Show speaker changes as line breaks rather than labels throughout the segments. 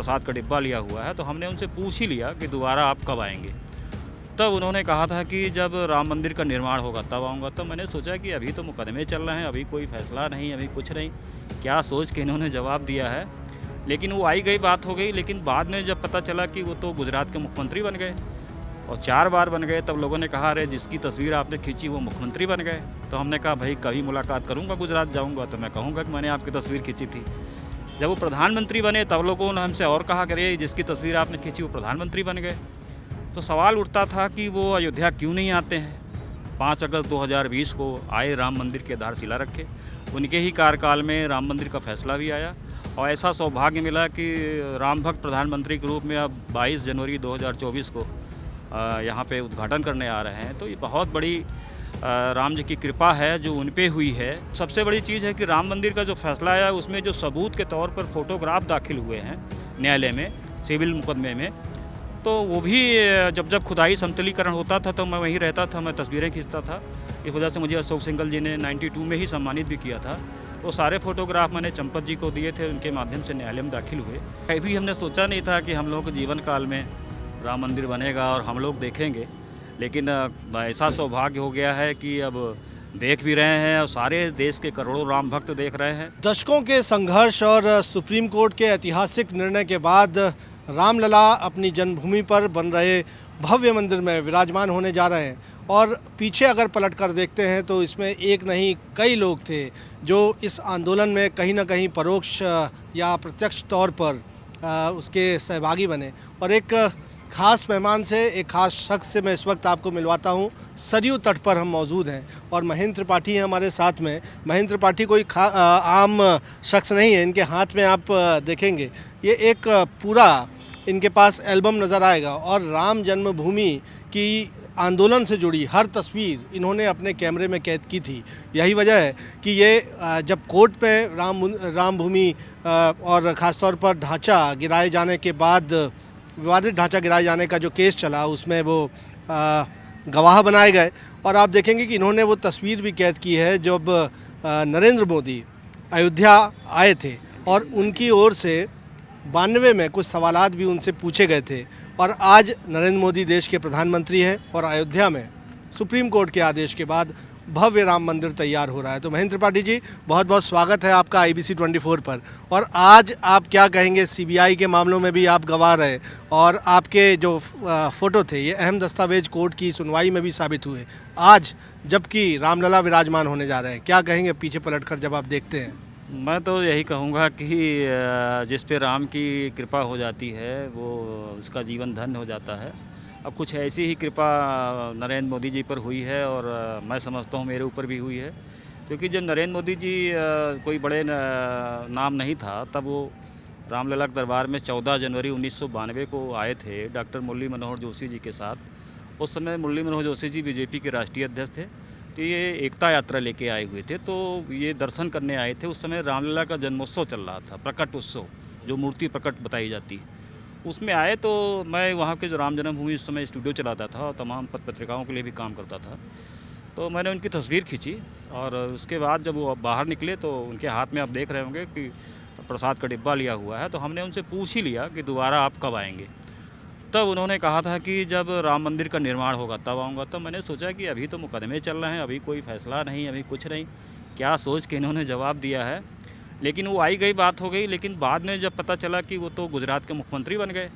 प्रसाद का डिब्बा लिया हुआ है, तो हमने उनसे पूछ ही लिया कि दोबारा आप कब आएंगे। तब उन्होंने कहा था कि जब राम मंदिर का निर्माण होगा तब आऊँगा। तो मैंने सोचा कि अभी तो मुकदमे चल रहे हैं, अभी कोई फैसला नहीं, अभी कुछ नहीं, क्या सोच के इन्होंने जवाब दिया है। लेकिन वो आई गई बात हो गई। लेकिन बाद में जब पता चला कि वो तो गुजरात के मुख्यमंत्री बन गए और 4 बार बन गए, तब लोगों ने कहा अरे जिसकी तस्वीर आपने खींची वो मुख्यमंत्री बन गए। तो हमने कहा भाई कभी मुलाकात करूँगा, गुजरात जाऊँगा तो मैं कहूँगा कि मैंने आपकी तस्वीर खींची थी। जब वो प्रधानमंत्री बने तब लोगों ने हमसे और कहा करे जिसकी तस्वीर आपने खींची वो प्रधानमंत्री बन गए। तो सवाल उठता था कि वो अयोध्या क्यों नहीं आते हैं। 5 अगस्त 2020 को आए, राम मंदिर की आधारशिला रखे, उनके ही कार्यकाल में राम मंदिर का फैसला भी आया और ऐसा सौभाग्य मिला कि राम भक्त प्रधानमंत्री के रूप में अब 22 जनवरी 2024 को यहाँ पे उद्घाटन करने आ रहे हैं। तो ये बहुत बड़ी राम जी की कृपा है जो उन पे हुई है। सबसे बड़ी चीज़ है कि राम मंदिर का जो फैसला आया उसमें जो सबूत के तौर पर फोटोग्राफ दाखिल हुए हैं न्यायालय में, सिविल मुकदमे में, तो वो भी जब खुदाई समतलीकरण होता था तो मैं वहीं रहता था, मैं तस्वीरें खींचता था। इस वजह से मुझे अशोक सिंघल जी ने 92 में ही सम्मानित भी किया था। वो सारे फोटोग्राफ मैंने चंपत जी को दिए थे, उनके माध्यम से न्यायालय में दाखिल हुए। कभी हमने सोचा नहीं था कि हम लोग के जीवन काल में राम मंदिर बनेगा और हम लोग देखेंगे, लेकिन ऐसा सौभाग्य हो गया है कि अब देख भी रहे हैं और सारे देश के करोड़ों राम भक्त देख रहे हैं।
दशकों के संघर्ष और सुप्रीम कोर्ट के ऐतिहासिक निर्णय के बाद रामलला अपनी जन्मभूमि पर बन रहे भव्य मंदिर में विराजमान होने जा रहे हैं। और पीछे अगर पलट कर देखते हैं तो इसमें एक नहीं कई लोग थे जो इस आंदोलन में कहीं ना कहीं परोक्ष या प्रत्यक्ष तौर पर उसके सहभागी बने। और एक ख़ास मेहमान से, एक ख़ास शख्स से मैं इस वक्त आपको मिलवाता हूं। सरयू तट पर हम मौजूद हैं और महेंद्र त्रिपाठी हैं हमारे साथ में। महेंद्र त्रिपाठी कोई आम शख्स नहीं है। इनके हाथ में आप देखेंगे ये एक पूरा इनके पास एल्बम नज़र आएगा और राम जन्मभूमि की आंदोलन से जुड़ी हर तस्वीर इन्होंने अपने कैमरे में कैद की थी। यही वजह है कि ये जब कोर्ट में राम भूमि और ख़ासतौर पर ढांचा गिराए जाने के बाद, विवादित ढांचा गिराए जाने का जो केस चला, उसमें वो गवाह बनाए गए। और आप देखेंगे कि इन्होंने वो तस्वीर भी कैद की है जब नरेंद्र मोदी अयोध्या आए थे और उनकी ओर से 92 में कुछ सवालात भी उनसे पूछे गए थे। और आज नरेंद्र मोदी देश के प्रधानमंत्री हैं और अयोध्या में सुप्रीम कोर्ट के आदेश के बाद भव्य राम मंदिर तैयार हो रहा है। तो महेंद्र त्रिपाठी जी, बहुत बहुत स्वागत है आपका IBC 24 पर। और आज आप क्या कहेंगे, CBI के मामलों में भी आप गवाह रहे और आपके जो फ़ोटो थे ये अहम दस्तावेज कोर्ट की सुनवाई में भी साबित हुए। आज जबकि रामलला विराजमान होने जा रहे हैं, क्या कहेंगे पीछे पलटकर जब आप देखते हैं?
मैं तो यही कहूँगा कि जिस पे राम की कृपा हो जाती है वो उसका जीवन धन्य हो जाता है। अब कुछ ऐसी ही कृपा नरेंद्र मोदी जी पर हुई है और मैं समझता हूँ मेरे ऊपर भी हुई है, क्योंकि जब नरेंद्र मोदी जी कोई बड़े नाम नहीं था तब वो रामलला के दरबार में 14 जनवरी 1992 को आए थे डॉक्टर मुरली मनोहर जोशी जी के साथ। उस समय मुरली मनोहर जोशी जी BJP के राष्ट्रीय अध्यक्ष थे। तो ये एकता यात्रा लेके आए हुए थे, तो ये दर्शन करने आए थे। उस समय रामलला का जन्मोत्सव चल रहा था, प्रकट उत्सव, जो मूर्ति प्रकट बताई जाती है, उसमें आए। तो मैं वहाँ के जो राम जन्मभूमि उस समय स्टूडियो चलाता था और तमाम पत्रिकाओं के लिए भी काम करता था। तो मैंने उनकी तस्वीर खींची और उसके बाद जब वो बाहर निकले तो उनके हाथ में आप देख रहे होंगे कि प्रसाद का डिब्बा लिया हुआ है। तो हमने उनसे पूछ ही लिया कि दोबारा आप कब आएंगे। तब उन्होंने कहा था कि जब राम मंदिर का निर्माण होगा तब आऊँगा। तो मैंने सोचा कि अभी तो मुकदमे चल रहे हैं, अभी कोई फैसला नहीं, अभी कुछ नहीं, क्या सोच के इन्होंने जवाब दिया है। लेकिन वो आई गई बात हो गई। लेकिन बाद में जब पता चला कि वो तो गुजरात के मुख्यमंत्री बन गए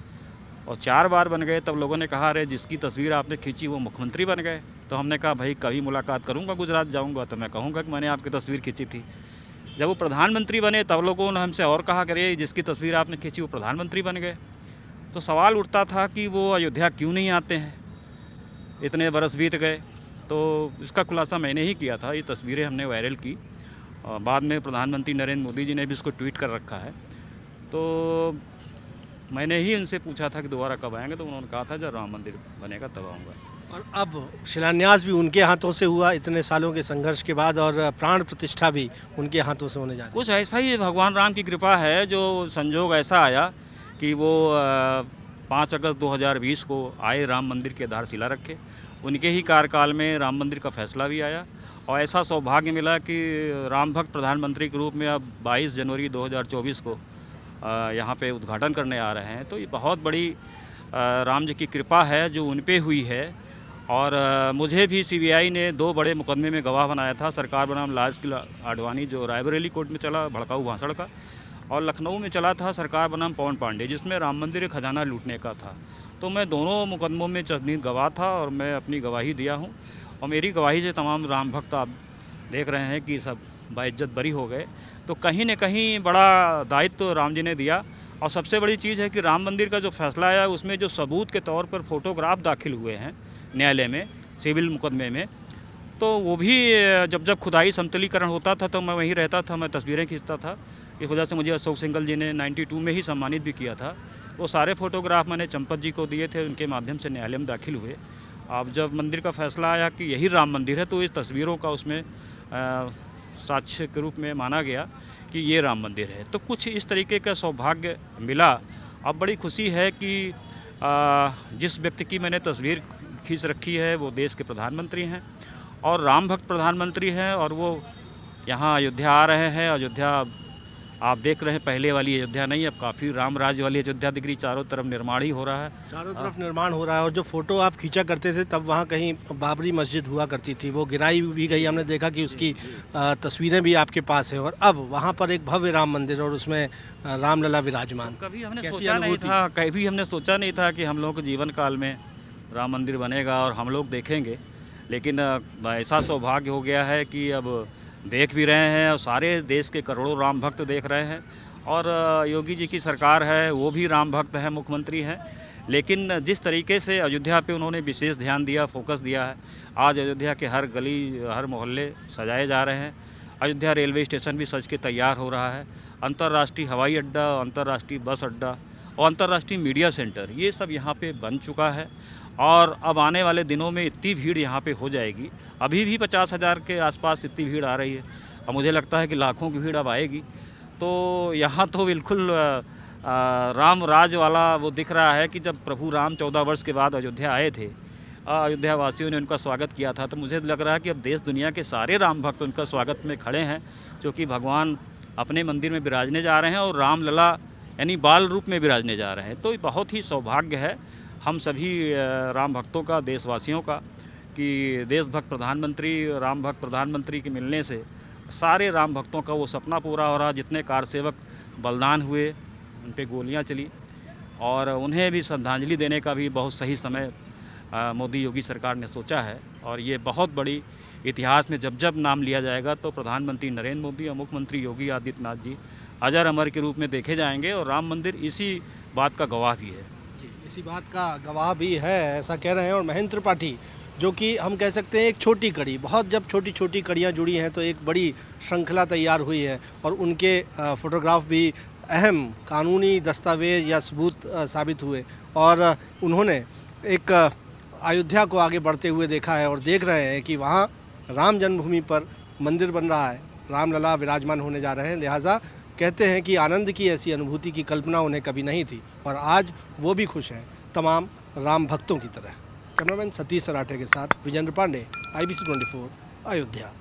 और 4 बार बन गए, तब लोगों ने कहा अरे जिसकी तस्वीर आपने खींची वो मुख्यमंत्री बन गए। तो हमने कहा भाई कभी मुलाकात करूँगा, गुजरात जाऊँगा तो मैं कहूँगा कि मैंने आपकी तस्वीर खींची थी। जब वो प्रधानमंत्री बने तब लोगों ने हमसे और कहा करे जिसकी तस्वीर आपने खींची वो प्रधानमंत्री बन गए। तो सवाल उठता था कि वो अयोध्या क्यों नहीं आते हैं, इतने बरस बीत गए। तो इसका खुलासा मैंने ही किया था, ये तस्वीरें हमने वायरल की और बाद में प्रधानमंत्री नरेंद्र मोदी जी ने भी इसको ट्वीट कर रखा है। तो मैंने ही उनसे पूछा था कि दोबारा कब आएंगे, तो उन्होंने कहा था जब राम मंदिर बनेगा तब आऊँगा।
और अब शिलान्यास भी उनके हाथों से हुआ इतने सालों के संघर्ष के बाद, और प्राण प्रतिष्ठा भी उनके हाथों से होने जा रही है।
कुछ ऐसा ही भगवान राम की कृपा है, जो संजोग ऐसा आया कि वो 5 अगस्त 2020 को आए, राम मंदिर की आधारशिला रखे, उनके ही कार्यकाल में राम मंदिर का फैसला भी आया और ऐसा सौभाग्य मिला कि राम भक्त प्रधानमंत्री के रूप में अब 22 जनवरी 2024 को यहाँ पे उद्घाटन करने आ रहे हैं। तो ये बहुत बड़ी राम जी की कृपा है जो उन पे हुई है। और मुझे भी सीबीआई ने 2 बड़े मुकदमे में गवाह बनाया था। सरकार बनाम लाज की आडवाणी जो रायबरेली कोर्ट में चला भड़काऊ भाषण का, और लखनऊ में चला था सरकार बनाम पवन पांडे जिसमें राम मंदिर खजाना लूटने का था। तो मैं दोनों मुकदमों में चरणीय गवाह था और मैं अपनी गवाही दिया हूँ। और मेरी गवाही से तमाम राम भक्त आप देख रहे हैं कि सब बाइज्जत बरी हो गए। तो कहीं न कहीं बड़ा दायित्व राम जी ने दिया। और सबसे बड़ी चीज़ है कि राम मंदिर का जो फैसला आया उसमें जो सबूत के तौर पर फ़ोटोग्राफ दाखिल हुए हैं न्यायालय में सिविल मुकदमे में, तो वो भी जब खुदाई समतलीकरण होता था तो मैं वहीं रहता था, मैं तस्वीरें खींचता था। इस वजह से मुझे अशोक सिंघल जी ने 92 में ही सम्मानित भी किया था। वो सारे फ़ोटोग्राफ मैंने चंपत जी को दिए थे, उनके माध्यम से न्यायालय में दाखिल हुए। अब जब मंदिर का फैसला आया कि यही राम मंदिर है तो इस तस्वीरों का उसमें साक्ष्य के रूप में माना गया कि ये राम मंदिर है। तो कुछ इस तरीके का सौभाग्य मिला। अब बड़ी खुशी है कि जिस व्यक्ति की मैंने तस्वीर खींच रखी है वो देश के प्रधानमंत्री हैं और राम भक्त प्रधानमंत्री हैं, और वो यहाँ अयोध्या आ रहे हैं। अयोध्या आप देख रहे हैं पहले वाली अयोध्या नहीं, अब काफ़ी राम राज्य वाली अयोध्या दिख रही। चारों तरफ निर्माण ही हो रहा है,
चारों तरफ निर्माण हो रहा है। और जो फ़ोटो आप खींचा करते थे तब वहाँ कहीं बाबरी मस्जिद हुआ करती थी, वो गिराई भी गई। हमने देखा कि उसकी तस्वीरें भी आपके पास है, और अब वहाँ पर एक भव्य राम मंदिर और उसमें रामलला विराजमान।
कभी हमने सोचा नहीं था कि हम लोगों के जीवन काल में राम मंदिर बनेगा और हम लोग देखेंगे। लेकिन ऐसा सौभाग्य हो गया है कि अब देख भी रहे हैं और सारे देश के करोड़ों राम भक्त देख रहे हैं। और योगी जी की सरकार है, वो भी राम भक्त हैं, मुख्यमंत्री हैं। लेकिन जिस तरीके से अयोध्या पे उन्होंने विशेष ध्यान दिया, फोकस दिया है, आज अयोध्या के हर गली हर मोहल्ले सजाए जा रहे हैं। अयोध्या रेलवे स्टेशन भी सज के तैयार हो रहा है। अंतर्राष्ट्रीय हवाई अड्डा, अंतर्राष्ट्रीय बस अड्डा और अंतर्राष्ट्रीय मीडिया सेंटर ये सब यहाँ पे बन चुका है। और अब आने वाले दिनों में इतनी भीड़ यहाँ पे हो जाएगी। अभी भी 50,000 के आसपास इतनी भीड़ आ रही है, और मुझे लगता है कि लाखों की भीड़ अब आएगी। तो यहाँ तो बिल्कुल राम राज वाला वो दिख रहा है कि जब प्रभु राम 14 वर्ष के बाद अयोध्या आए थे, अयोध्या वासियों ने उनका स्वागत किया था। तो मुझे लग रहा है कि अब देश दुनिया के सारे राम भक्त उनका स्वागत में खड़े हैं, क्योंकि भगवान अपने मंदिर में विराजने जा रहे हैं और रामलला यानी बाल रूप में विराजने जा रहे हैं। तो बहुत ही सौभाग्य है हम सभी राम भक्तों का, देशवासियों का, कि देशभक्त प्रधानमंत्री, राम भक्त प्रधानमंत्री के मिलने से सारे राम भक्तों का वो सपना पूरा हो रहा। जितने कार सेवक बलिदान हुए, उन पे गोलियां चली, और उन्हें भी श्रद्धांजलि देने का भी बहुत सही समय मोदी योगी सरकार ने सोचा है। और ये बहुत बड़ी इतिहास में जब जब नाम लिया जाएगा तो प्रधानमंत्री नरेंद्र मोदी और मुख्यमंत्री योगी आदित्यनाथ जी अजर अमर के रूप में देखे जाएंगे। और राम मंदिर इसी बात का गवाह भी है।
इसी बात का गवाह भी है, ऐसा कह रहे हैं। और महेंद्र त्रिपाठी, जो कि हम कह सकते हैं एक छोटी कड़ी, बहुत जब छोटी छोटी कड़ियाँ जुड़ी हैं तो एक बड़ी श्रृंखला तैयार हुई है। और उनके फ़ोटोग्राफ भी अहम कानूनी दस्तावेज या सबूत साबित हुए, और उन्होंने एक अयोध्या को आगे बढ़ते हुए देखा है। और देख रहे हैं कि वहाँ राम जन्मभूमि पर मंदिर बन रहा है, रामलला विराजमान होने जा रहे हैं। लिहाजा कहते हैं कि आनंद की ऐसी अनुभूति की कल्पना उन्हें कभी नहीं थी, और आज वो भी खुश हैं तमाम राम भक्तों की तरह। कैमरामैन सतीश सराठे के साथ विजेंद्र पांडे, IBC 24 अयोध्या।